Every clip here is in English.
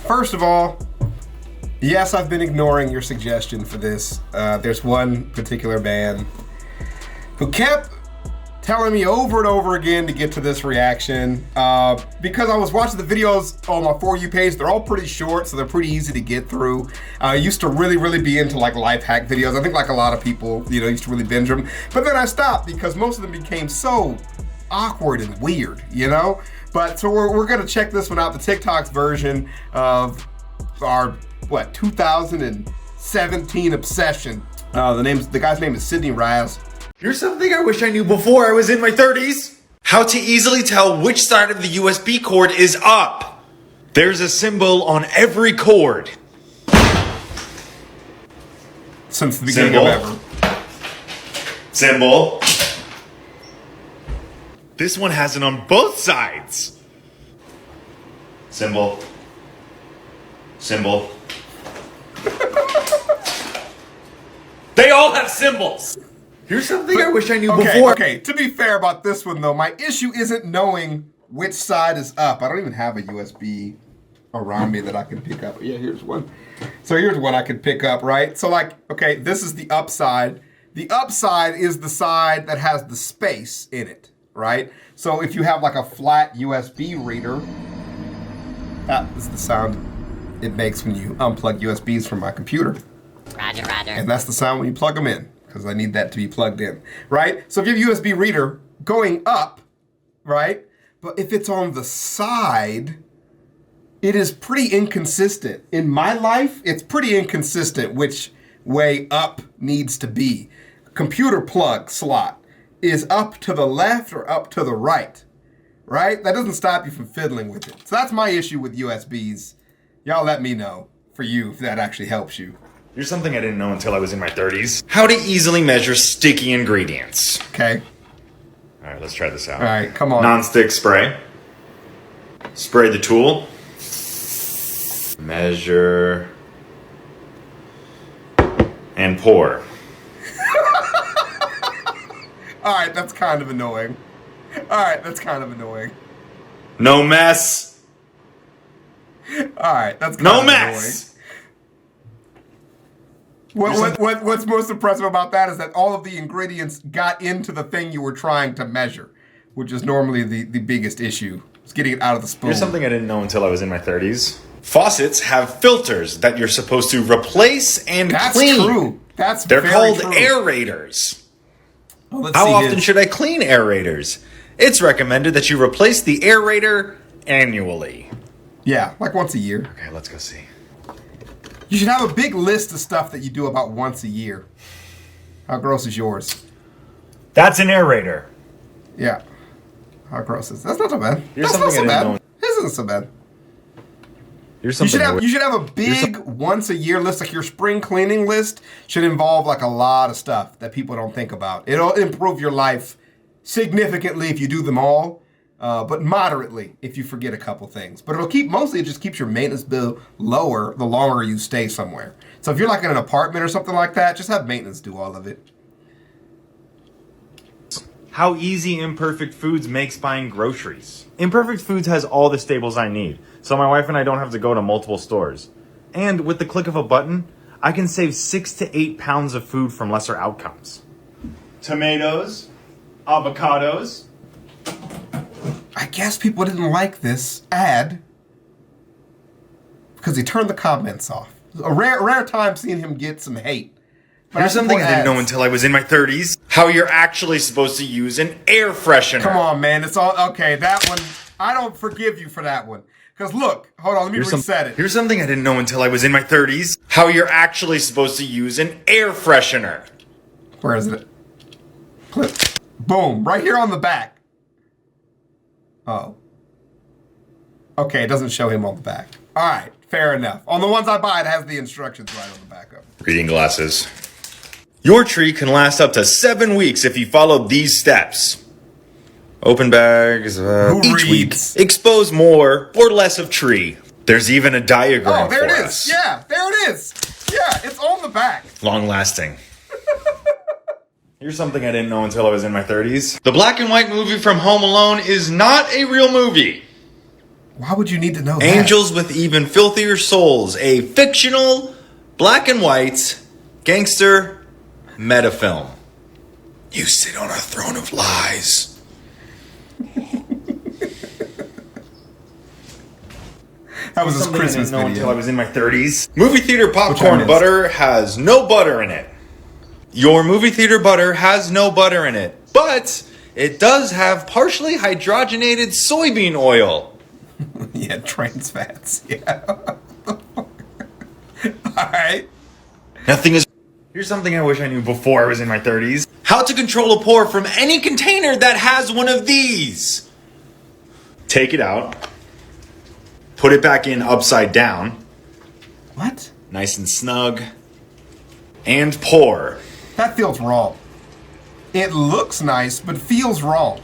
First of all, yes, I've been ignoring your suggestion for this. There's one particular man who kept telling me over and over again to get to this reaction because I was watching the videos on my For You page. They're all pretty short, so they're pretty easy to get through. I used to really be into like life hack videos. I think like a lot of people, used to really binge them. But then I stopped because most of them became so awkward and weird, But so we're gonna check this one out, the TikTok's version of our 2017 obsession. The guy's name is Sidney Raz. Here's something I wish I knew before I was in my 30s. How to easily tell which side of the USB cord is up. There's a symbol on every cord. Since the beginning of ever. Symbol. This one has it on both sides. Symbol. Symbol. They all have symbols. Here's something I wish I knew before. Okay, to be fair about this one though, my issue isn't knowing which side is up. I don't even have a USB around me that I can pick up. Yeah, here's one. So here's one I can pick up, right? So okay, this is the upside. The upside is the side that has the space in it, right? So if you have like a flat USB reader, that is the sound it makes when you unplug USBs from my computer. Roger. And that's the sound when you plug them in, because I need that to be plugged in, right? So if you have a USB reader going up, right? But if it's on the side, it is pretty inconsistent. In my life, it's pretty inconsistent which way up needs to be. Computer plug slot is up to the left or up to the right, right? That doesn't stop you from fiddling with it. So that's my issue with USBs. Y'all let me know for you if that actually helps you. Here's something I didn't know until I was in my 30s. How to easily measure sticky ingredients. Okay. All right, let's try this out. All right, come on. Non-stick spray. Spray the tool. Measure. And pour. All right, that's kind of annoying. No mess. All right, that's kind no of mess. Annoying. What's most impressive about that is that all of the ingredients got into the thing you were trying to measure, which is normally the biggest issue. It's getting it out of the spoon. Here's something I didn't know until I was in my 30s. Faucets have filters that you're supposed to replace and clean. That's true. They're very called true. aerators. Well, How often should I clean aerators? It's recommended that you replace the aerator annually. Yeah, like once a year. Okay, let's go see. You should have a big list of stuff that you do about once a year. How gross is yours? That's an aerator. Yeah. How gross is that's not so bad. Here's That's not so something I didn't bad. This isn't so bad. Here's You something should have a big once a year list, like your spring cleaning list should involve like a lot of stuff that people don't think about. It'll improve your life significantly if you do them all, but moderately if you forget a couple things. But it just keeps your maintenance bill lower the longer you stay somewhere. So if you're like in an apartment or something like that, just have maintenance do all of it. How easy Imperfect Foods makes buying groceries. Imperfect Foods has all the staples I need, so my wife and I don't have to go to multiple stores. And with the click of a button, I can save 6 to 8 pounds of food from lesser outcomes. Tomatoes, avocados. I guess people didn't like this ad because he turned the comments off. A rare time seeing him get some hate. But Here's something I didn't know until I was in my 30s. How you're actually supposed to use an air freshener. Come on, man. It's all okay. That one, I don't forgive you for that one. Because look, hold on, let me reset it. Here's something I didn't know until I was in my 30s. How you're actually supposed to use an air freshener. Where is it? Clip. Boom. Right here on the back. Oh. Okay, it doesn't show him on the back. All right, fair enough. On the ones I buy, it has the instructions right on the back of it. Reading glasses. Your tree can last up to 7 weeks if you follow these steps. Open bags each week. Expose more or less of tree. There's even a diagram Oh, there for it is. us. Yeah, there it is. Yeah, it's on the back. Long lasting. Here's something I didn't know until I was in my 30s. The black and white movie from Home Alone is not a real movie. Why would you need to know that? Angels with Even Filthier Souls, a fictional, black and white, gangster metafilm. You sit on a throne of lies. That was his Something Christmas I didn't know video. until I was in my 30s. Movie theater popcorn missed. butter has no butter in it. Your movie theater butter has no butter in it, but it does have partially hydrogenated soybean oil. Yeah, trans fats. Yeah. Alright. Nothing is. Here's something I wish I knew before I was in my 30s. How to control a pour from any container that has one of these. Take it out. Put it back in upside down. What? Nice and snug. And pour. That feels wrong. It looks nice, but feels wrong.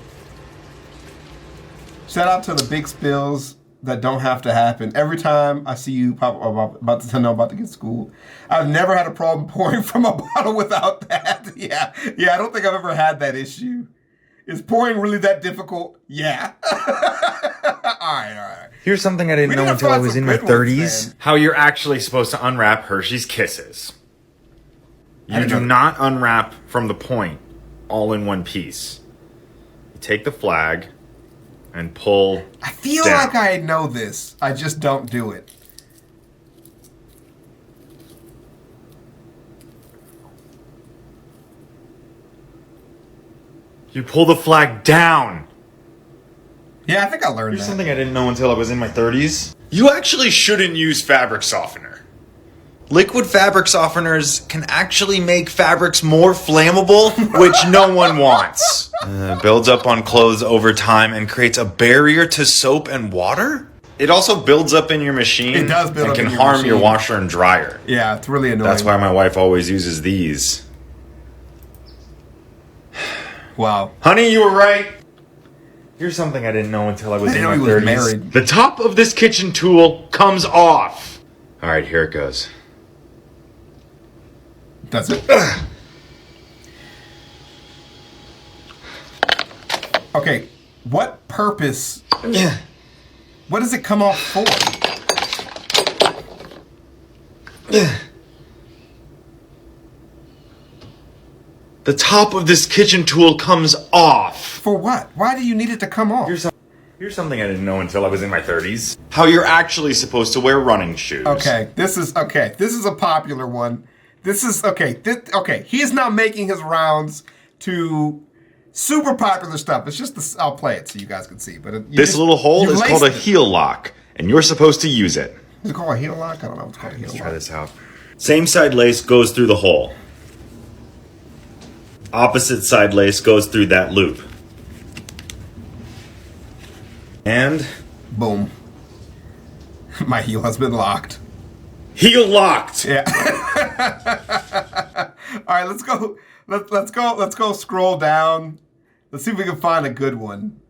Shout out to the big spills that don't have to happen. Every time I see you pop about to get school, I've never had a problem pouring from a bottle without that. Yeah, I don't think I've ever had that issue. Is pouring really that difficult? Yeah. All right. Here's something I didn't We know need to until I find was some in my good ones, 30s. man. How you're actually supposed to unwrap Hershey's Kisses. I You didn't do know. not unwrap from the point all in one piece. You take the flag and pull. I feel down. like I know this. I just don't do it. You pull the flag down. Yeah, I think I learned Here's that. something I didn't know until I was in my 30s. You actually shouldn't use fabric softener. Liquid fabric softeners can actually make fabrics more flammable, which no one wants. Builds up on clothes over time and creates a barrier to soap and water? It also builds up in your machine It does build and up can in your harm your machine. washer and dryer. Yeah, it's really annoying. That's why my wife always uses these. Wow. Honey, you were right. Here's something I didn't know until I was I in didn't my know he was 30s. married. The top of this kitchen tool comes off. All right, here it goes. Does it? Okay, what purpose? What does it come off for? The top of this kitchen tool comes off. For what? Why do you need it to come off? Here's something I didn't know until I was in my 30s. How you're actually supposed to wear running shoes. Okay, this is a popular one. This is okay. He is now making his rounds to super popular stuff. It's just this. I'll play it so you guys can see. But This little hole is called a heel lock, and you're supposed to use it. Is it called a heel lock? I don't know. It's called a heel Let's try lock. this out. Same side lace goes through the hole. Opposite side lace goes through that loop. And Boom. My heel has been locked. heel locked. Yeah. All right, let's go. Let's go. Scroll down. Let's see if we can find a good one.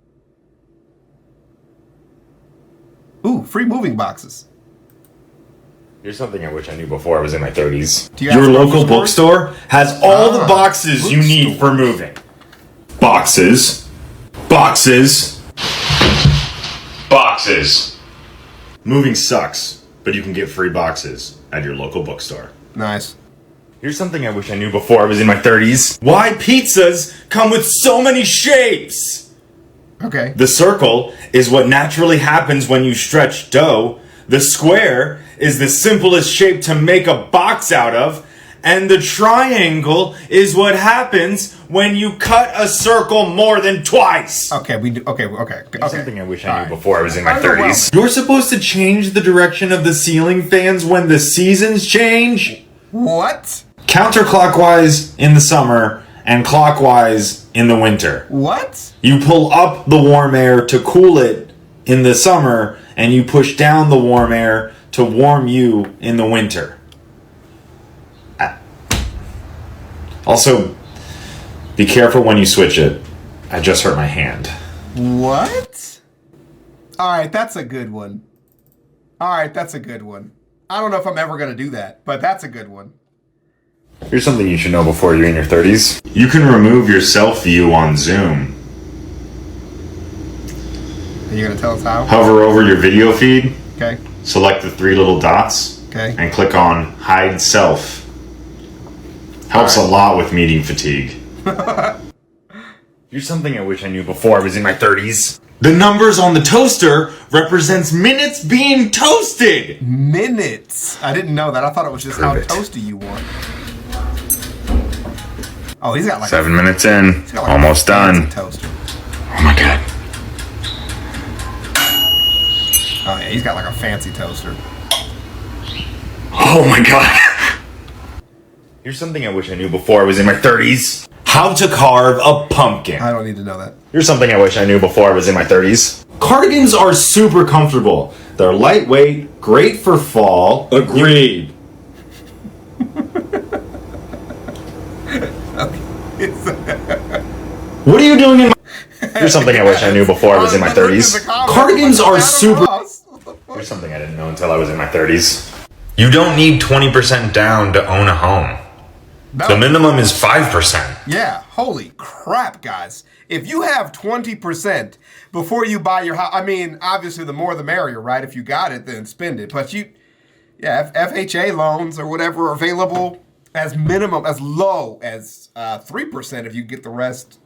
Ooh, free moving boxes. Here's something I wish I knew before I was in my 30s. Do you have Your a local grocery store? bookstore has all the boxes you need bookstore. for moving. Boxes. Boxes. Boxes. Moving sucks, but you can get free boxes at your local bookstore. Nice. Here's something I wish I knew before I was in my 30s. Why pizzas come with so many shapes? Okay. The circle is what naturally happens when you stretch dough. The square is the simplest shape to make a box out of. And the triangle is what happens when you cut a circle more than twice. Okay. We do. Okay. Here's something I wish I knew All right. before I was in my Overwhelming. 30s. You're supposed to change the direction of the ceiling fans when the seasons change. What? Counterclockwise in the summer and clockwise in the winter. What? You pull up the warm air to cool it in the summer, and you push down the warm air to warm you in the winter. Also, be careful when you switch it. I just hurt my hand. What? All right, that's a good one. I don't know if I'm ever gonna do that, but that's a good one. Here's something you should know before you're in your 30s. You can remove your self view on Zoom. Are you gonna tell us how? Hover over your video feed. Okay. Select the 3 little dots. Okay. And click on Hide Self. Helps a lot with meeting fatigue. Here's something I wish I knew before I was in my 30s. The numbers on the toaster represents minutes being toasted. Minutes? I didn't know that. I thought it was just how toasty you want. Oh, he's got like 7 minutes in. Like almost done. Toaster. Oh my god. Oh yeah, he's got like a fancy toaster. Oh my god. Here's something I wish I knew before I was in my 30s. How to carve a pumpkin. I don't need to know that. Here's something I wish I knew before I was in my 30s. Cardigans are super comfortable. They're lightweight, great for fall. Agreed. What are you doing in my... Here's something I wish I knew before I was in my 30s. Cardigans are super... Here's something I didn't know until I was in my 30s. You don't need 20% down to own a home. No. The minimum is 5%. Yeah, holy crap, guys. If you have 20% before you buy your house, I mean, obviously the more the merrier, right? If you got it, then spend it. But FHA loans or whatever are available as minimum, as low as 3% if you get the rest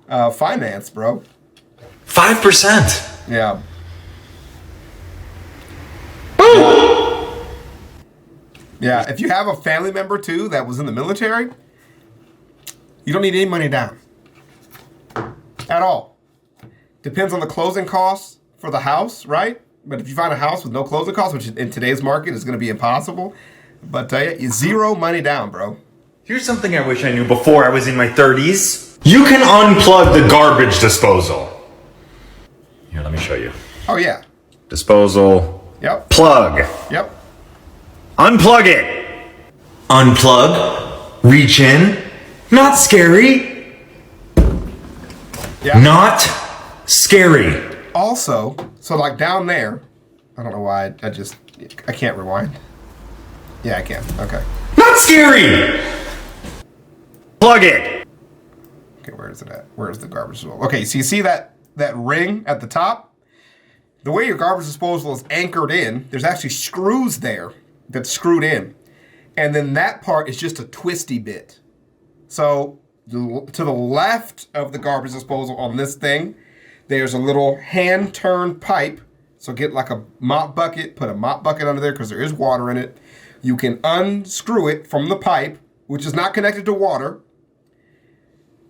financed, bro. 5%? Yeah. Yeah, if you have a family member, too, that was in the military, you don't need any money down. At all. Depends on the closing costs for the house, right? But if you find a house with no closing costs, which in today's market is going to be impossible, but zero money down, bro. Here's something I wish I knew before I was in my 30s. You can unplug the garbage disposal. Here, let me show you. Oh, yeah. Disposal. Yep. Plug. Yep. Unplug it. Unplug. Reach in. Not scary. Yeah. Not scary. Also, so like down there, I don't know why, I can't rewind. Yeah, I can. Okay. Not scary. Plug it. Okay, where is it at? Where's the garbage disposal? Okay, so you see that ring at the top? The way your garbage disposal is anchored in, there's actually screws there that's screwed in. And then that part is just a twisty bit. So to the left of the garbage disposal on this thing, there's a little hand-turned pipe. So get like a mop bucket, put a mop bucket under there because there is water in it. You can unscrew it from the pipe, which is not connected to water.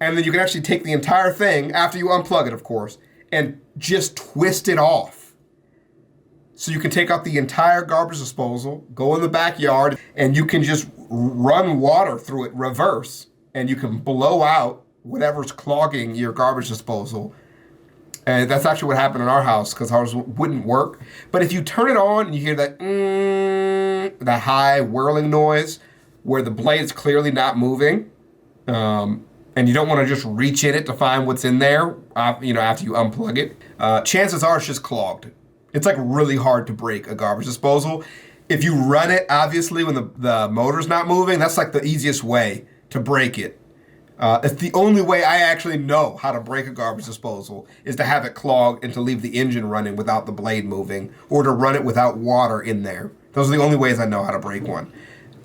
And then you can actually take the entire thing, after you unplug it, of course, and just twist it off. So you can take out the entire garbage disposal, go in the backyard, and you can just run water through it reverse, and you can blow out whatever's clogging your garbage disposal. And that's actually what happened in our house, because ours wouldn't work. But if you turn it on and you hear that that high whirling noise where the blade's clearly not moving, and you don't want to just reach in it to find what's in there, after you unplug it, chances are it's just clogged. It's like really hard to break a garbage disposal. If you run it, obviously, when the motor's not moving, that's like the easiest way to break it. It's the only way I actually know how to break a garbage disposal is to have it clogged and to leave the engine running without the blade moving or to run it without water in there. Those are the only ways I know how to break one.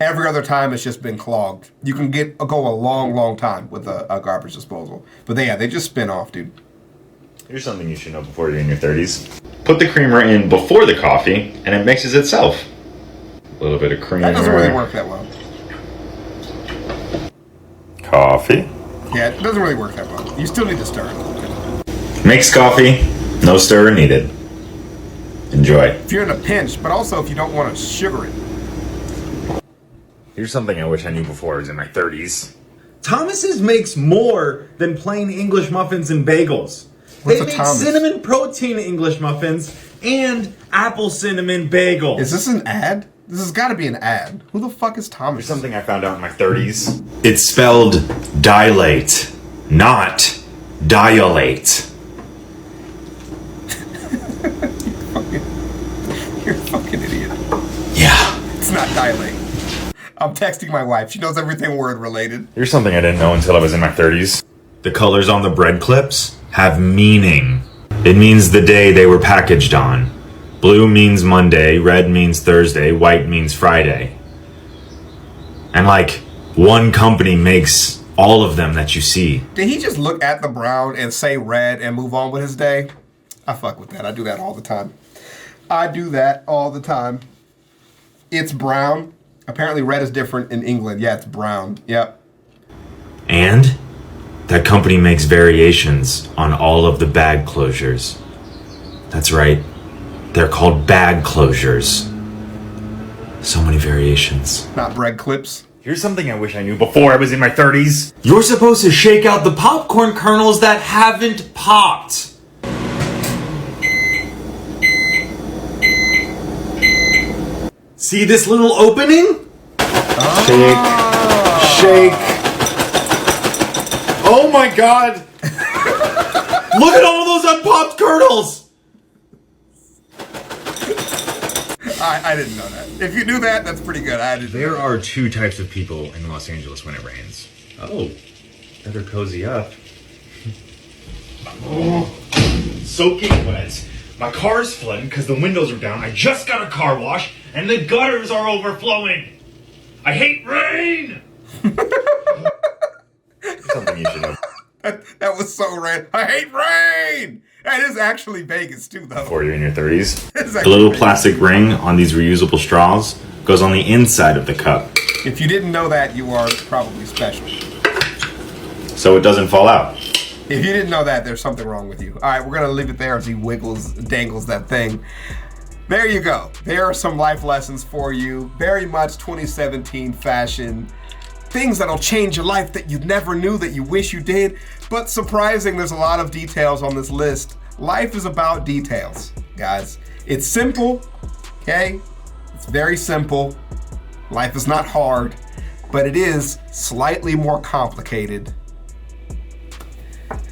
Every other time it's just been clogged. You can go a long, long time with a garbage disposal. But they just spin off, dude. Here's something you should know before you're in your 30s. Put the creamer in before the coffee, and it mixes itself. A little bit of creamer. That doesn't really work that well. Coffee. Yeah, it doesn't really work that well. You still need to stir it. Makes coffee. No stir needed. Enjoy. If you're in a pinch, but also if you don't want to sugar it. Here's something I wish I knew before I was in my 30s. Thomas's makes more than plain English muffins and bagels. What's They a make Thomas? cinnamon protein English muffins and apple cinnamon bagels. Is this an ad? This has got to be an ad. Who the fuck is Thomas? Here's something I found out in my 30s. It's spelled dilate, not dilate. You're a fucking idiot. Yeah. It's not dilate. I'm texting my wife. She knows everything word related. Here's something I didn't know until I was in my 30s. The colors on the bread clips have meaning. It means the day they were packaged on. Blue means Monday, red means Thursday, white means Friday. And like, one company makes all of them that you see. Did he just look at the brown and say red and move on with his day? I fuck with that. I do that all the time. It's brown. Apparently red is different in England. Yeah, it's brown. Yep. And that company makes variations on all of the bag closures. That's right. They're called bag closures. So many variations. Not bread clips. Here's something I wish I knew before I was in my 30s. You're supposed to shake out the popcorn kernels that haven't popped. See this little opening? Shake. Oh my god! Look at all those unpopped kernels! I didn't know that. If you knew that, that's pretty good. I didn't. There are two types of people in Los Angeles when it rains. Oh, better cozy up. Oh, soaking wet. My car's flooding because the windows are down. I just got a car wash and the gutters are overflowing. I hate rain! Something you should know. That was so random. I hate rain! That is actually Vegas too, though. Before you're in your 30s. The little plastic ring on these reusable straws goes on the inside of the cup. If you didn't know that, you are probably special. So it doesn't fall out. If you didn't know that, there's something wrong with you. All right, we're going to leave it there as he dangles that thing. There you go. There are some life lessons for you. Very much 2017 fashion. Things that'll change your life that you never knew that you wish you did. But surprising, there's a lot of details on this list. Life is about details, guys. It's simple, okay? It's very simple. Life is not hard, but it is slightly more complicated.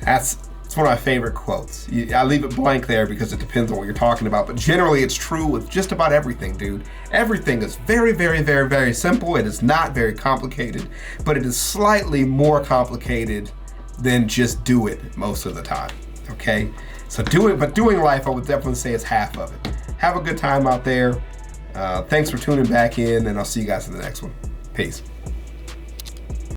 It's one of my favorite quotes. I leave it blank there because it depends on what you're talking about, but generally it's true with just about everything, dude. Everything is very, very, very, very simple. It is not very complicated, but it is slightly more complicated than just do it most of the time, okay? So doing life, I would definitely say is half of it. Have a good time out there. Thanks for tuning back in, and I'll see you guys in the next one. Peace.